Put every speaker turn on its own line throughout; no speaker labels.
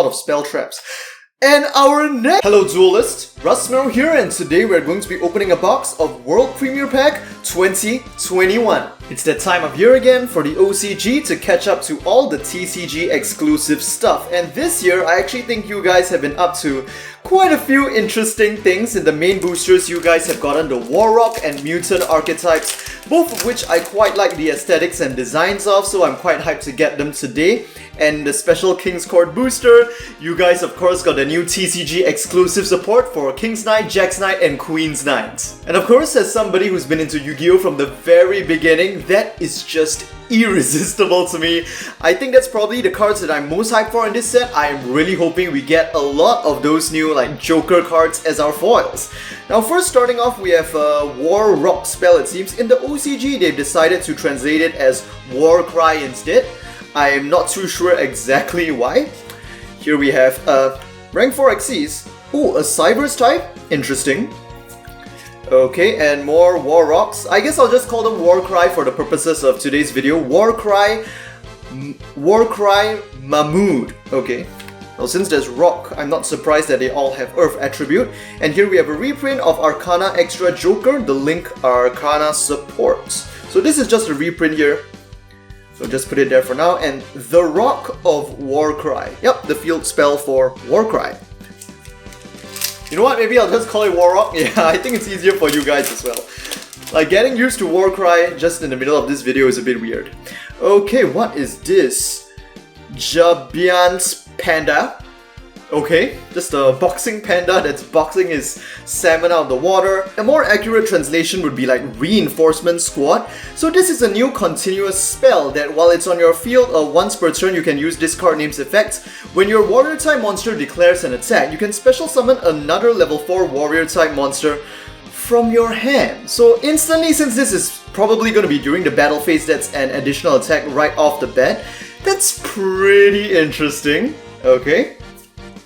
of spell traps. And our next... Hello duelists, Rusmero here, and today we're going to be opening a box of World Premier Pack 2021. It's that time of year again for the OCG to catch up to all the TCG exclusive stuff. And this year, I actually think you guys have been up to quite a few interesting things. In the main boosters, you guys have gotten the Warrock and Myutant archetypes, both of which I quite like the aesthetics and designs of, so I'm quite hyped to get them today. And the special King's Court booster, you guys of course got the new TCG exclusive support for King's Knight, Jack's Knight, and Queen's Knight. And of course, as somebody who's been into Yu-Gi-Oh from the very beginning, that is just irresistible to me. I think that's probably the cards that I'm most hyped for in this set. I am really hoping we get a lot of those new like Joker cards as our foils. Now first starting off, we have a Warrock spell. It seems in the OCG they've decided to translate it as Warcry instead. I am not too sure exactly why. Here we have rank 4 Xyz. Oh, a Cybers type? Interesting. Okay, and more Warrocks. I guess I'll just call them Warcry for the purposes of today's video. Warcry Mahmood. Okay. Well, since there's Rock, I'm not surprised that they all have Earth attribute. And here we have a reprint of Arcana Extra Joker, the Link Arcana support. So this is just a reprint here. So just put it there for now. And the Rock of Warcry. Yep, the field spell for Warcry. You know what, maybe I'll just call it Warrock. Yeah, I think it's easier for you guys as well. Like, getting used to Warcry just in the middle of this video is a bit weird. Okay, what is this? Japanese Panda. Okay, just a boxing panda that's boxing his salmon out of the water. A more accurate translation would be like Reinforcement Squad. So this is a new continuous spell that while it's on your field, once per turn you can use this card name's effects. When your warrior type monster declares an attack, you can special summon another level 4 warrior type monster from your hand. So instantly, since this is probably going to be during the battle phase, that's an additional attack right off the bat. That's pretty interesting. Okay.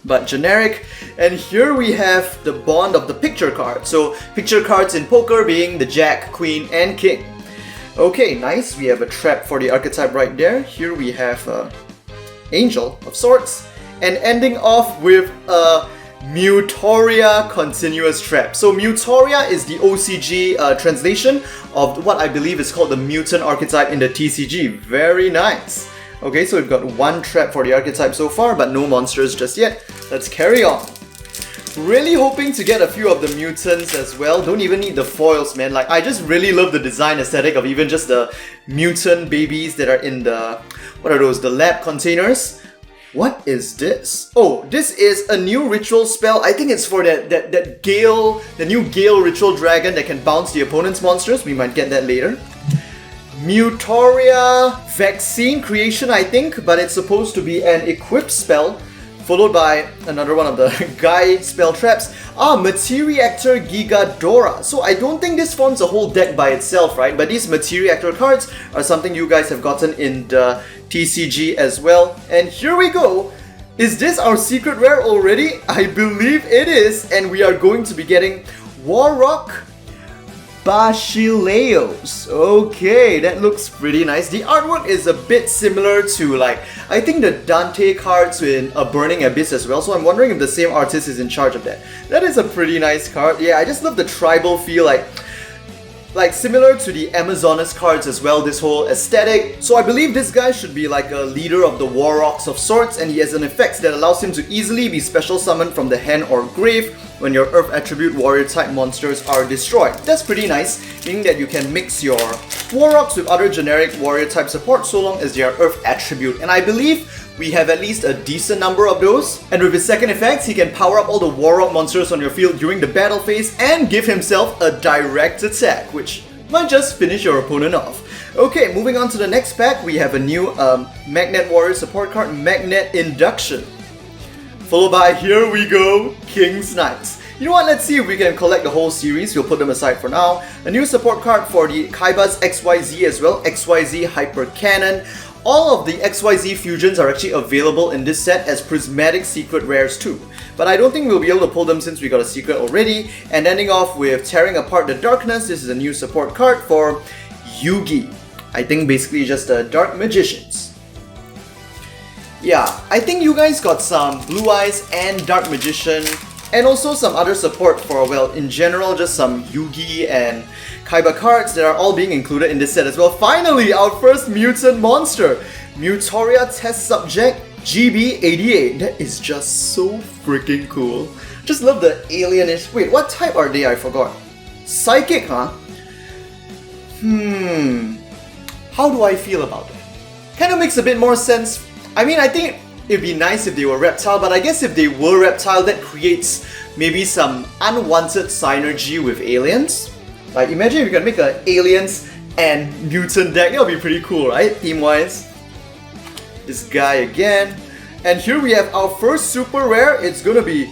But generic. And here we have the bond of the picture card. So picture cards in poker being the Jack, Queen, and King. Okay, nice. We have a trap for the archetype right there. Here we have Angel of Swords. And ending off with a Mutoria continuous trap. So Mutoria is the OCG translation of what I believe is called the Mutant archetype in the TCG. Very nice. Okay, so we've got one trap for the archetype so far, but no monsters just yet. Let's carry on. Really hoping to get a few of the mutants as well. Don't even need the foils, man. Like, I just really love the design aesthetic of even just the mutant babies that are in the... What are those? The lab containers. What is this? Oh, this is a new ritual spell. I think it's for that Gale, the new Gale ritual dragon that can bounce the opponent's monsters. We might get that later. Mutoria vaccine creation, I think, but it's supposed to be an equip spell, followed by another one of the guy spell traps. Materiactor Gigadora. So I don't think this forms a whole deck by itself, right? But these Materiactor cards are something you guys have gotten in the TCG as well. And here we go. Is this our secret rare already? I believe it is, and we are going to be getting Warrock Bashileos. Okay, that looks pretty nice. The artwork is a bit similar to, like, I think the Dante cards in A Burning Abyss as well, so I'm wondering if the same artist is in charge of that. That is a pretty nice card. Yeah, I just love the tribal feel, like similar to the Amazonas cards as well, this whole aesthetic. So I believe this guy should be like a leader of the Warrocks of sorts, and he has an effect that allows him to easily be special summoned from the hand or grave when your Earth attribute warrior type monsters are destroyed. That's pretty nice, meaning that you can mix your Warrocks with other generic warrior type support so long as they are Earth attribute. And I believe we have at least a decent number of those. And with his second effect, he can power up all the Warrock monsters on your field during the battle phase and give himself a direct attack, which might just finish your opponent off. Okay, moving on to the next pack, we have a new Magnet Warrior support card, Magnet Induction. Followed by, here we go, King's Knights. You know what, let's see if we can collect the whole series. We'll put them aside for now. A new support card for the Kaiba's XYZ as well, XYZ Hyper Cannon. All of the XYZ fusions are actually available in this set as prismatic secret rares too. But I don't think we'll be able to pull them since we got a secret already. And ending off with Tearing Apart the Darkness, this is a new support card for Yugi. I think basically just Dark Magicians. Yeah, I think you guys got some Blue Eyes and Dark Magician, and also some other support for, well, in general, just some Yugi and Kaiba cards that are all being included in this set as well. Finally, our first mutant monster, Mutoria Test Subject GB88. That is just so freaking cool. Just love the alienish. Wait, what type are they? I forgot. Psychic, huh? How do I feel about that? Kind of makes a bit more sense. I mean, I think it'd be nice if they were reptile, but I guess if they were reptile, that creates maybe some unwanted synergy with aliens. Like, imagine if you can make an aliens and mutant deck. That would be pretty cool, right? Theme-wise. This guy again. And here we have our first super rare. It's gonna be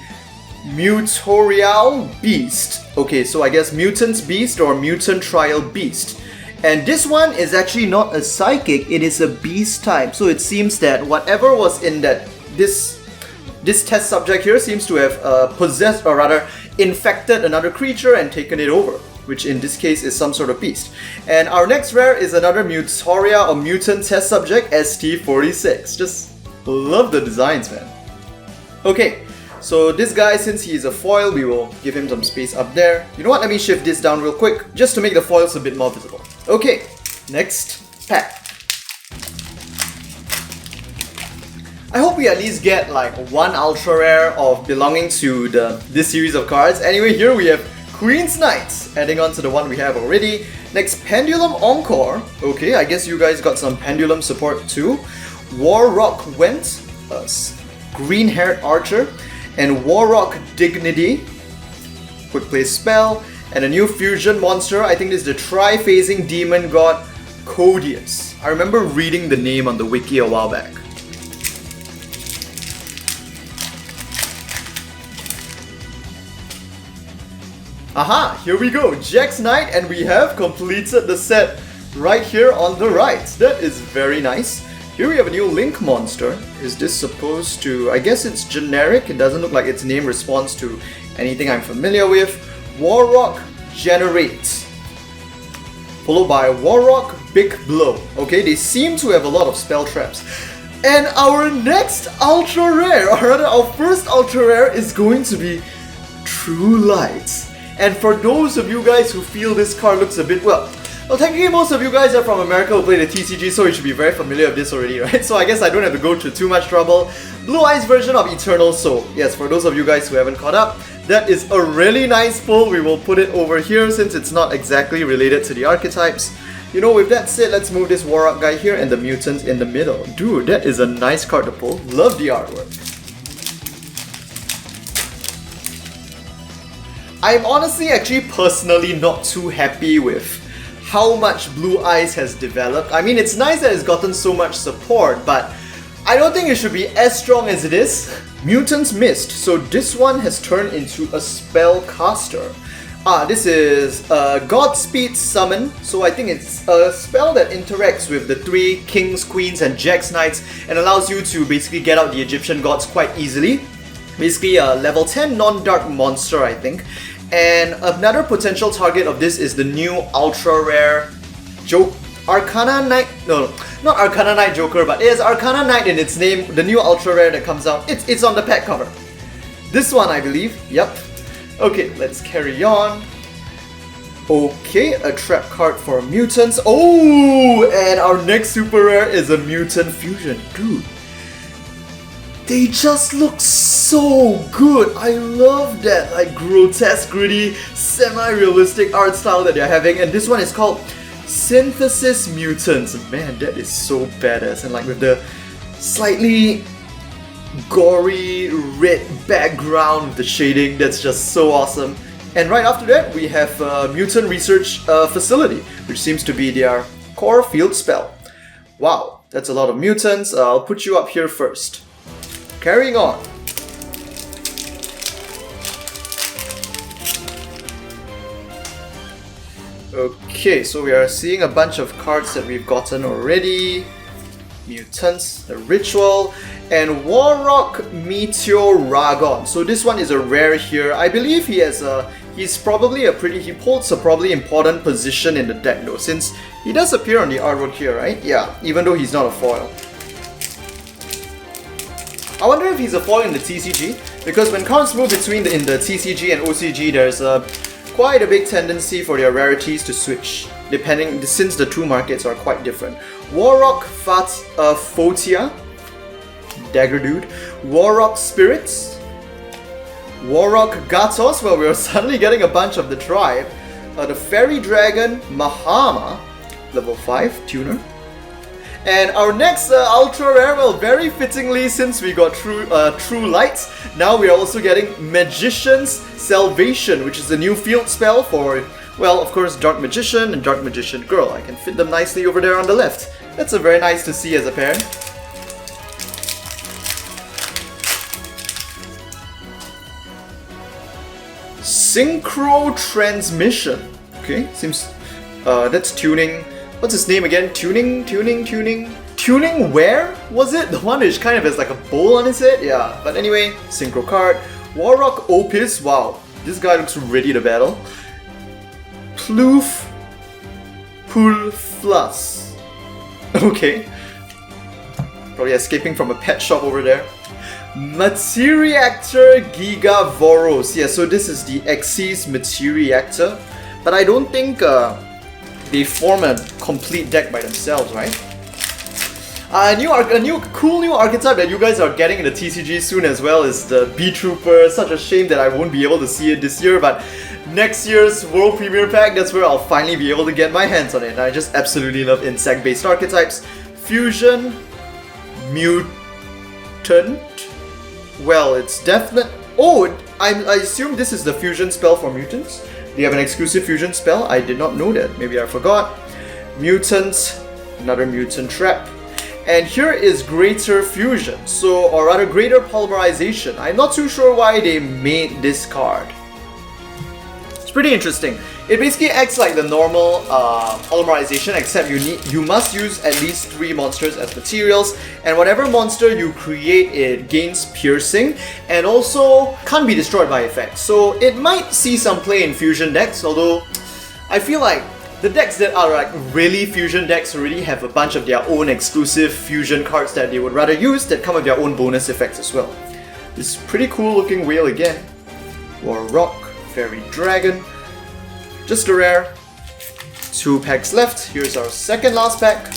Mutorial Beast. Okay, so I guess Mutant's Beast or Mutant Trial Beast. And this one is actually not a psychic, it is a beast type. So it seems that whatever was in that this test subject here seems to have possessed, or rather infected another creature and taken it over, which in this case is some sort of beast. And our next rare is another Mutoria or Mutant test subject ST46. Just love the designs, man. Okay. So this guy, since he is a foil, we will give him some space up there. You know what, let me shift this down real quick, just to make the foils a bit more visible. Okay, next pack. I hope we at least get like one ultra rare of belonging to this series of cards. Anyway, here we have Queen's Knights, adding on to the one we have already. Next, Pendulum Encore. Okay, I guess you guys got some Pendulum support too. Warrock Went, green-haired archer. And Warrock Dignity, quick play spell, and a new fusion monster. I think this is the tri-phasing demon god Codius. I remember reading the name on the wiki a while back. Aha, here we go, Jax Knight, and we have completed the set right here on the right. That is very nice. Here we have a new Link monster. Is this supposed to... I guess it's generic. It doesn't look like its name responds to anything I'm familiar with. Warrock Generate. Followed by Warrock Big Blow. Okay, they seem to have a lot of spell traps. And our next ultra rare, or rather our first ultra rare, is going to be True Light. And for those of you guys who feel this card looks a bit... Well, technically most of you guys are from America who play the TCG, so you should be very familiar with this already, right? So I guess I don't have to go through too much trouble. Blue Eyes version of Eternal Soul. Yes, for those of you guys who haven't caught up, that is a really nice pull. We will put it over here since it's not exactly related to the archetypes. You know, with that said, let's move this Warrock guy here and the Mutant in the middle. Dude, that is a nice card to pull. Love the artwork. I'm honestly actually personally not too happy with how much Blue Eyes has developed. I mean, it's nice that it's gotten so much support, but I don't think it should be as strong as it is. Mutant's Mist. So this one has turned into a spellcaster. This is a Godspeed summon. So I think it's a spell that interacts with the 3 Kings, Queens, and Jax Knights and allows you to basically get out the Egyptian gods quite easily. Basically a level 10 non-dark monster, I think. And another potential target of this is the new ultra rare Arcana Knight. No, not Arcana Knight Joker, but it has Arcana Knight in its name. The new ultra rare that comes out. It's on the pack cover. This one, I believe. Yep. Okay, let's carry on. Okay, a trap card for mutants. Oh, and our next super rare is a mutant fusion. Dude, they just look so good. I love that like grotesque, gritty, semi-realistic art style that they're having. And this one is called Synthesis Mutants. Man, that is so badass. And like with the slightly gory red background with the shading, that's just so awesome. And right after that, we have a Mutant Research Facility, which seems to be their core field spell. Wow, that's a lot of mutants. I'll put you up here first. Carrying on. Okay, so we are seeing a bunch of cards that we've gotten already. Mutants, the Ritual, and Warrock Meteoragon. So this one is a rare here. I believe he has he's probably he holds a probably important position in the deck though, since he does appear on the artwork here, right? Yeah, even though he's not a foil. I wonder if he's a foil in the TCG, because when cards move between in the TCG and OCG, there's quite a big tendency for their rarities to switch, since the two markets are quite different. Warrock Fotia, Dagger Dude, Warrock Spirits, Warrock Gatos, well, we're suddenly getting a bunch of the tribe. The Fairy Dragon Mahama, level 5, tuner. And our next ultra rare, well, very fittingly, since we got True Lights, now we are also getting Magician's Salvation, which is a new field spell for, well, of course, Dark Magician and Dark Magician Girl. I can fit them nicely over there on the left. That's a very nice to see as a pair. Synchro Transmission. Okay, seems that's tuning. What's his name again? Tuning where? Was it? The one which kind of has like a bowl on his head? Yeah, but anyway, synchro card. Warrock Opus, wow, this guy looks ready to battle. Ploof Pulflus. Okay. Probably escaping from a pet shop over there. Materiactor Gigavoros. Yeah, so this is the Xyz Materiactor. But I don't think they form a complete deck by themselves, right? A cool new archetype that you guys are getting in the TCG soon as well is the B-Trooper. Such a shame that I won't be able to see it this year, but next year's World Premiere Pack, that's where I'll finally be able to get my hands on it. I just absolutely love insect-based archetypes. Fusion, Mutant. Well, it's definite. Oh, I assume this is the fusion spell for mutants. They have an exclusive fusion spell. I did not know that. Maybe I forgot. Mutant, another mutant trap. And here is Greater Fusion, or rather Greater Polymerization. I'm not too sure why they made this card. It's pretty interesting. It basically acts like the normal polymerization, except you must use at least 3 monsters as materials, and whatever monster you create, it gains piercing, and also can't be destroyed by effect. So it might see some play in fusion decks, although I feel like the decks that are like really fusion decks already have a bunch of their own exclusive fusion cards that they would rather use that come with their own bonus effects as well. This pretty cool looking whale again. Warrock, Fairy Dragon. Just a rare. 2 packs left. Here's our second last pack.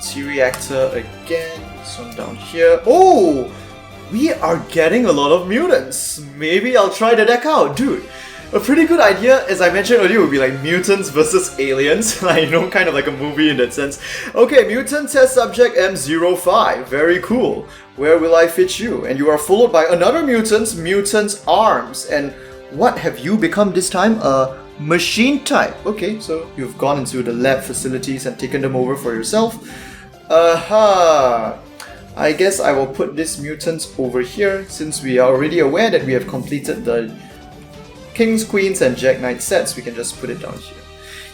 T-Reactor again. This one down here. Oh! We are getting a lot of mutants. Maybe I'll try the deck out. Dude, a pretty good idea, as I mentioned earlier, would be like mutants versus aliens. I know, kind of like a movie in that sense. Okay, mutant test subject M05. Very cool. Where will I fit you? And you are followed by another Mutant's Arms. And what have you become this time? A machine type. Okay, so you've gone into the lab facilities and taken them over for yourself. Aha! I guess I will put this mutant over here, since we are already aware that we have completed the Kings, Queens, and Jack Knight sets. We can just put it down here.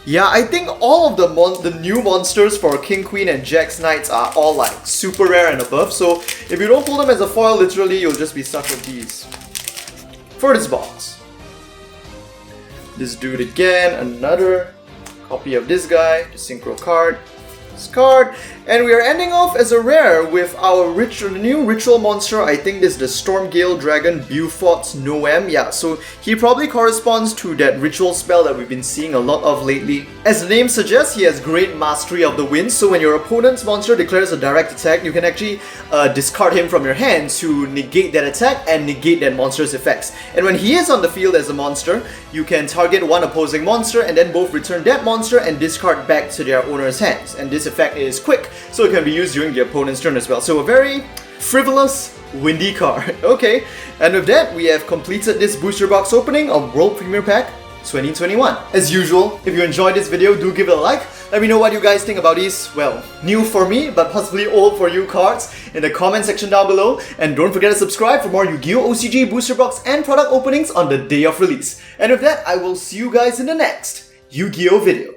Yeah, I think all of the new monsters for King, Queen, and Jack's Knights are all like super rare and above, so if you don't pull them as a foil, literally you'll just be stuck with these. For this box. This dude again, another copy of this guy, the synchro card. Card, and we are ending off as a rare with our new ritual monster. I think this is the Stormgale Dragon Buford's Noem. Yeah, so he probably corresponds to that ritual spell that we've been seeing a lot of lately. As the name suggests, he has great mastery of the winds, so when your opponent's monster declares a direct attack, you can actually discard him from your hand to negate that attack and negate that monster's effects. And when he is on the field as a monster, you can target one opposing monster and then both return that monster and discard back to their owner's hands. And this effect is quick, so it can be used during the opponent's turn as well. So a very frivolous, windy card. Okay, and with that, we have completed this booster box opening of World Premiere Pack 2021. As usual, if you enjoyed this video, do give it a like. Let me know what you guys think about these, well, new for me, but possibly old for you cards in the comment section down below. And don't forget to subscribe for more Yu-Gi-Oh! OCG booster box and product openings on the day of release. And with that, I will see you guys in the next Yu-Gi-Oh! video.